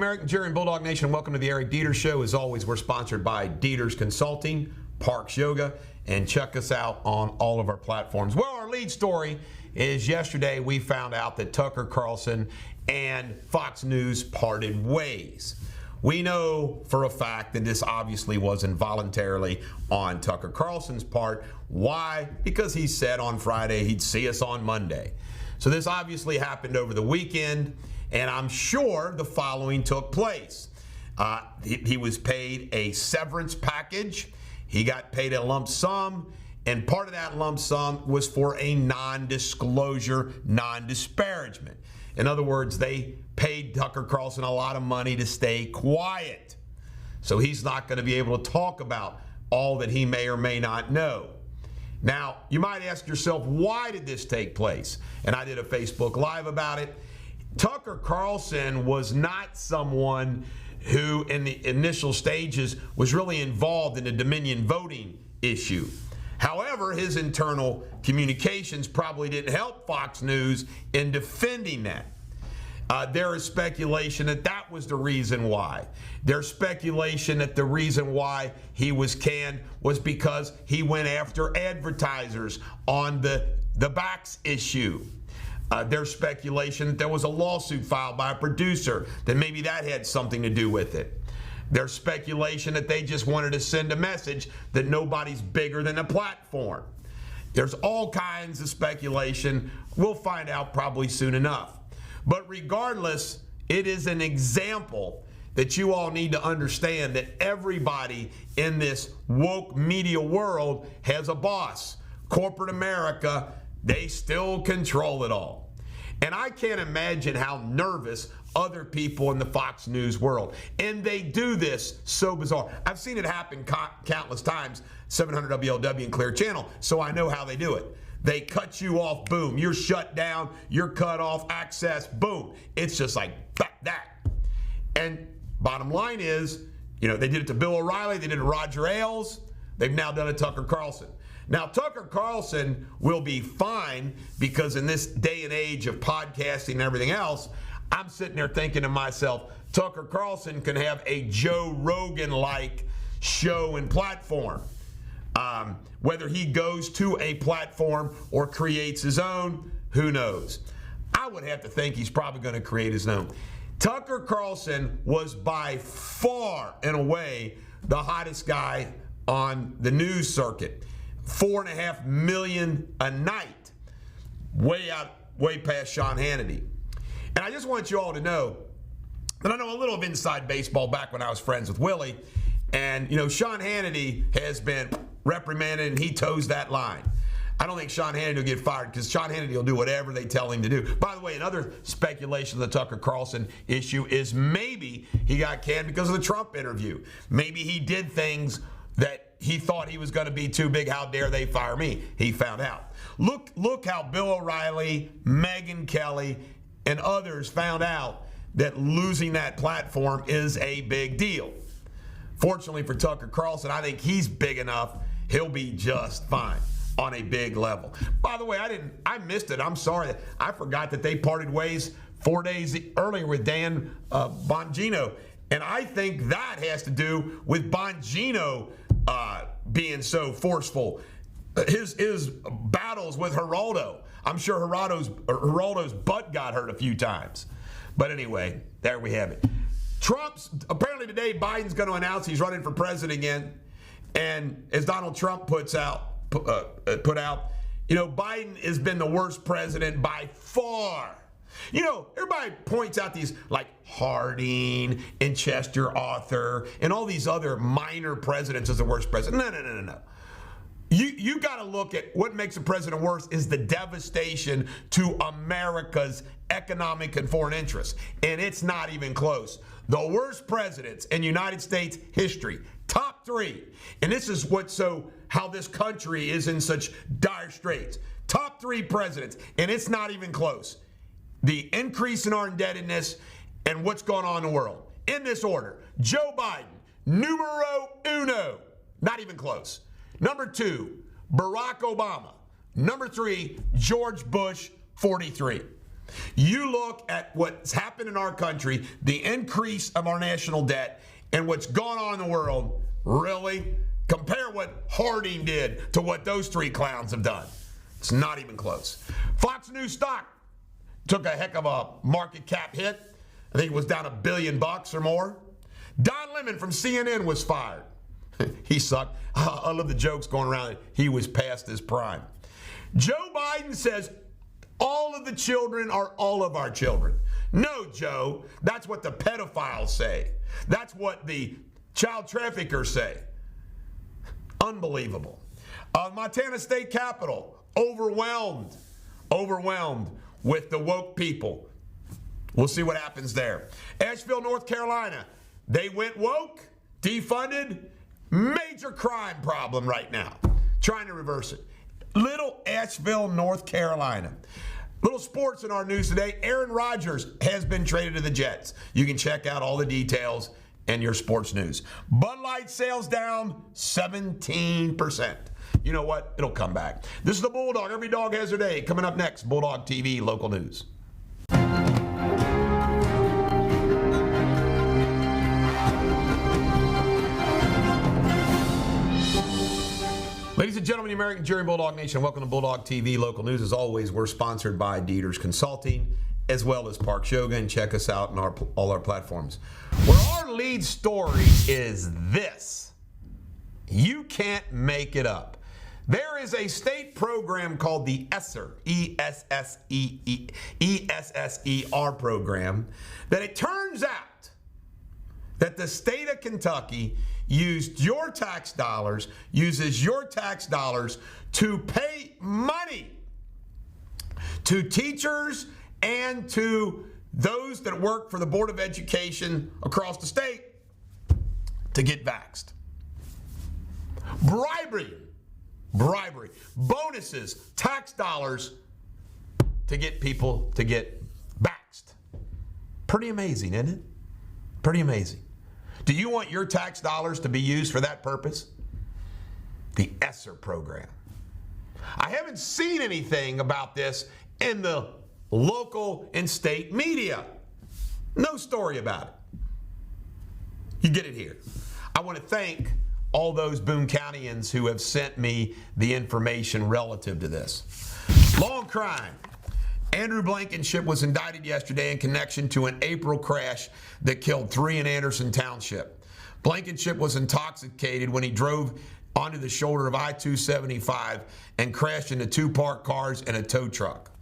American Jerry and Bulldog Nation. Welcome to the Eric Deters Show. As always, we're sponsored by Deters Consulting, Parks Yoga, and check us out on all of our platforms. Well, our lead story is yesterday we found out that Tucker Carlson and Fox News parted ways. We know for a fact that this obviously wasn't voluntarily on Tucker Carlson's part. Why? Because he said on Friday he'd see us on Monday. So this obviously happened over the weekend, and I'm sure the following took place. He was paid a severance package. He got paid a lump sum, and part of that lump sum was for a non-disclosure, non-disparagement. In other words, they paid Tucker Carlson a lot of money to stay quiet. So he's not going to be able to talk about all that he may or may not know. Now, you might ask yourself, why did this take place? And I did a Facebook Live about it. Tucker Carlson was not someone who, in the initial stages, was really involved in the Dominion voting issue. However, his internal communications probably didn't help Fox News in defending that. There is speculation that that was the reason why. There's speculation that the reason why he was canned was because he went after advertisers on the Bax issue. There's speculation that there was a lawsuit filed by a producer, that maybe that had something to do with it. There's speculation that they just wanted to send a message that nobody's bigger than a platform. There's all kinds of speculation. We'll find out probably soon enough. But regardless, it is an example that you all need to understand that everybody in this woke media world has a boss. Corporate America, they still control it all. And I can't imagine how nervous other people in the Fox News world. And they do this so bizarre. I've seen it happen countless times, 700 WLW and Clear Channel, so I know how they do it. They cut you off, boom. You're shut down, you're cut off, access, boom. It's just like that. And bottom line is, you know, they did it to Bill O'Reilly, they did it to Roger Ailes, they've now done it to Tucker Carlson. Now, Tucker Carlson will be fine because in this day and age of podcasting and everything else, I'm sitting there thinking to myself, Tucker Carlson can have a Joe Rogan-like show and platform. Whether he goes to a platform or creates his own, who knows? I would have to think he's probably going to create his own. Tucker Carlson was by far and away the hottest guy on the news circuit. 4.5 million a night, way past Sean Hannity. And I just want you all to know that I know a little of inside baseball back when I was friends with Willie. And, you know, Sean Hannity has been reprimanded and he toes that line. I don't think Sean Hannity will get fired because Sean Hannity will do whatever they tell him to do. By the way, another speculation of the Tucker Carlson issue is maybe he got canned because of the Trump interview. Maybe he did things that he thought he was going to be too big. How dare they fire me? He found out. Look how Bill O'Reilly, Megyn Kelly, and others found out that losing that platform is a big deal. Fortunately for Tucker Carlson, I think he's big enough. He'll be just fine on a big level. By the way, I missed it. I'm sorry. I forgot that they parted ways 4 days earlier with Dan Bongino. And I think that has to do with Bongino being so forceful. His battles with Geraldo. I'm sure Geraldo's butt got hurt a few times. But anyway, there we have it. Apparently today, Biden's going to announce he's running for president again. And as Donald Trump put out, you know, Biden has been the worst president by far. You know, everybody points out these like Harding and Chester Arthur and all these other minor presidents as the worst president. No. You got to look at what makes a president worse is the devastation to America's economic and foreign interests. And it's not even close. The worst presidents in United States history, top three. And this is how this country is in such dire straits. Top three presidents, and it's not even close. The increase in our indebtedness and what's going on in the world. In this order, Joe Biden, numero uno, not even close. Number 2, Barack Obama. Number 3, George Bush, 43. You look at what's happened in our country, the increase of our national debt, and what's gone on in the world, really? Compare what Harding did to what those three clowns have done. It's not even close. Fox News stock took a heck of a market cap hit. I think it was down $1 billion or more. Don Lemon from CNN was fired. He sucked. I love the jokes going around that he was past his prime. Joe Biden says all of the children are all of our children. No, Joe, that's what the pedophiles say. That's what the child traffickers say. Unbelievable. Montana State Capitol, overwhelmed with the woke people. We'll see what happens there. Asheville, North Carolina, they went woke, defunded, major crime problem right now. Trying to reverse it. Little Asheville, North Carolina. Little sports in our news today. Aaron Rodgers has been traded to the Jets. You can check out all the details in your sports news. Bud Light sales down 17%. You know what? It'll come back. This is the Bulldog. Every dog has their day. Coming up next, Bulldog TV local news. Ladies and gentlemen, the American Jury Bulldog Nation, welcome to Bulldog TV Local News. As always, we're sponsored by Deters Consulting, as well as Parks Yoga, and check us out on all our platforms. Where our lead story is this. You can't make it up. There is a state program called the ESSER, ESSER program, that it turns out that the state of Kentucky uses your tax dollars to pay money to teachers and to those that work for the Board of Education across the state to get vaxxed. Bribery, bonuses, tax dollars to get people to get vaxxed. Pretty amazing, isn't it? Pretty amazing. Do you want your tax dollars to be used for that purpose? The ESSER program. I haven't seen anything about this in the local and state media. No story about it. You get it here. I want to thank all those Boone Countyans who have sent me the information relative to this. Long crime. Andrew Blankenship was indicted yesterday in connection to an April crash that killed 3 in Anderson Township. Blankenship was intoxicated when he drove onto the shoulder of I-275 and crashed into 2 parked cars and a tow truck.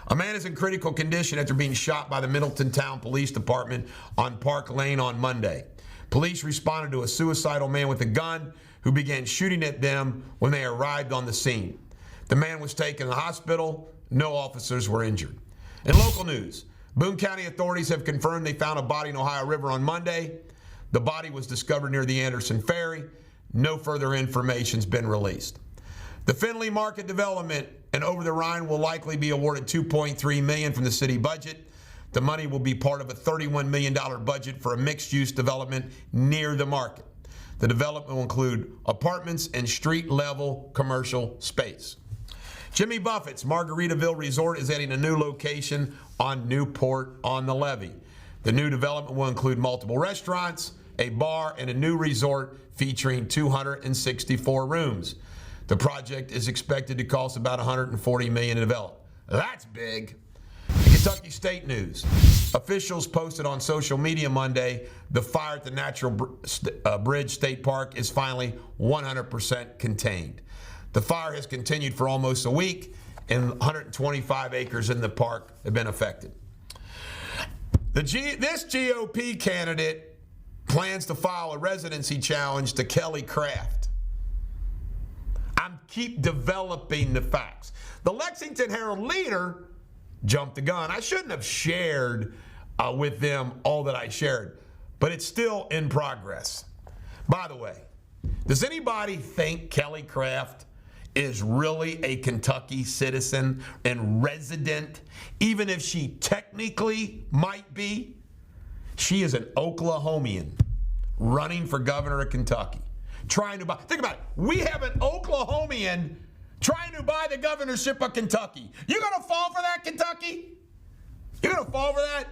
A man is in critical condition after being shot by the Middleton Police Department on Park Lane on Monday. Police responded to a suicidal man with a gun who began shooting at them when they arrived on the scene. The man was taken to the hospital. No officers were injured. In local news, Boone County authorities have confirmed they found a body in Ohio River on Monday. The body was discovered near the Anderson Ferry. No further information has been released. The Findlay Market Development and Over the Rhine will likely be awarded $2.3 million from the city budget. The money will be part of a $31 million budget for a mixed-use development near the market. The development will include apartments and street-level commercial space. Jimmy Buffett's Margaritaville Resort is adding a new location on Newport on the Levee. The new development will include multiple restaurants, a bar, and a new resort featuring 264 rooms. The project is expected to cost about $140 million to develop. That's big. Kentucky State News. Officials posted on social media Monday the fire at the Natural Bridge State Park is finally 100% contained. The fire has continued for almost a week, and 125 acres in the park have been affected. This GOP candidate plans to file a residency challenge to Kelly Craft. I'm keep developing the facts. The Lexington Herald Leader jumped the gun. I shouldn't have shared with them all that I shared, but it's still in progress. By the way, does anybody think Kelly Craft is really a Kentucky citizen and resident, even if she technically might be? She is an Oklahomian running for governor of Kentucky, trying to buy. Think about it. We have an Oklahomian trying to buy the governorship of Kentucky. You gonna fall for that, Kentucky? You're going to fall for that?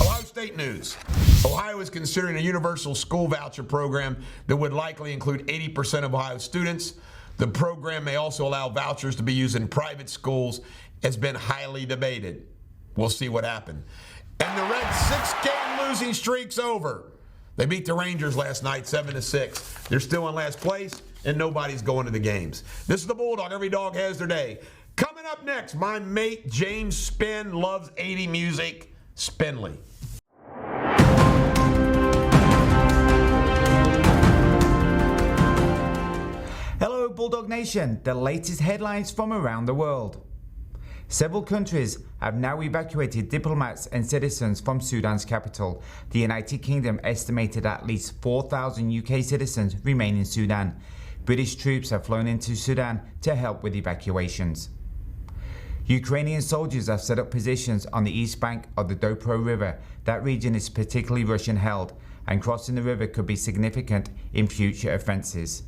Ohio State news. Ohio is considering a universal school voucher program that would likely include 80% of Ohio students. The program may also allow vouchers to be used in private schools. Has been highly debated. We'll see what happens. And the Reds' 6-game losing streak's over. They beat the Rangers last night 7-6. They're still in last place, and nobody's going to the games. This is the Bulldog. Every dog has their day. Coming up next, my mate James Spin loves 80 music. Spinley. Hello Bulldog Nation, the latest headlines from around the world. Several countries have now evacuated diplomats and citizens from Sudan's capital. The United Kingdom estimated at least 4,000 UK citizens remain in Sudan. British troops have flown into Sudan to help with evacuations. Ukrainian soldiers have set up positions on the east bank of the Dnipro River. That region is particularly Russian-held, and crossing the river could be significant in future offensives.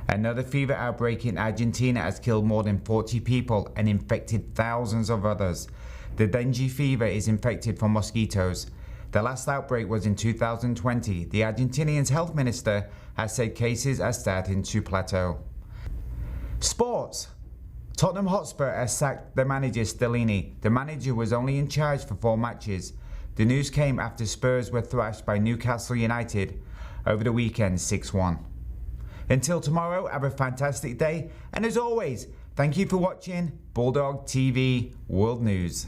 Another fever outbreak in Argentina has killed more than 40 people and infected thousands of others. The dengue fever is infected from mosquitoes. The last outbreak was in 2020. The Argentinian's health minister has said cases are starting to plateau. Sports. Tottenham Hotspur has sacked their manager Stellini. The manager was only in charge for 4 matches. The news came after Spurs were thrashed by Newcastle United over the weekend 6-1. Until tomorrow, have a fantastic day, and as always, thank you for watching Bulldog TV World News.